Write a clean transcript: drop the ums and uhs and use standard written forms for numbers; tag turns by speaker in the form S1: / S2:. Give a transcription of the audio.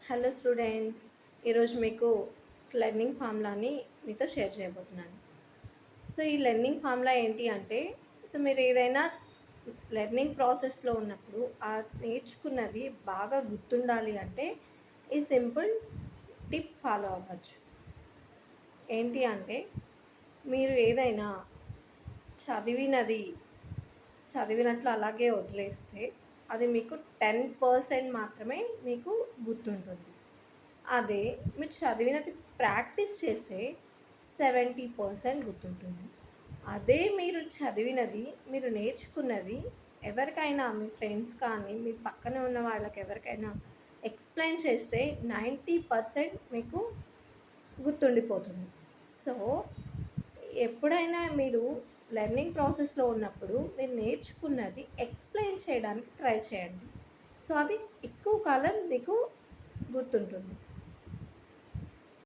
S1: Hello students, ఈరోజు మీకు learning ఫార్ములాని మీతో షేర్ చేయబోతున్నాను. సో ఈ లెర్నింగ్ ఫార్ములా ఏంటి అంటే, మీరు ఏదైనా లెర్నింగ్ ప్రాసెస్లో ఉన్నప్పుడు ఆ నేర్చుకున్నది బాగా గుర్తుండాలి అంటే ఈ సింపుల్ టిప్ ఫాలో అవ్వచ్చు. ఏంటి అంటే, మీరు ఏదైనా చదివినది చదివినట్లు అలాగే వదిలేస్తే అది మీకు 10% మాత్రమే మీకు గుర్తుంటుంది. అదే మీరు చదివినది ప్రాక్టీస్ చేస్తే 70% గుర్తుంటుంది. అదే మీరు చదివినది, మీరు నేర్చుకున్నది ఎవరికైనా మీ ఫ్రెండ్స్ కానీ, మీ పక్కన ఉన్న వాళ్ళకి ఎవరికైనా ఎక్స్‌ప్లెయిన్ చేస్తే 90% మీకు గుర్తుండిపోతుంది. సో, ఎప్పుడైనా మీరు లెర్నింగ్ ప్రాసెస్‌లో ఉన్నప్పుడు మీరు నేర్చుకున్నది ఎక్స్‌ప్లెయిన్ చేయడానికి ట్రై చేయండి. సో, అది ఎక్కువ కాలం మీకు గుర్తుంటుంది.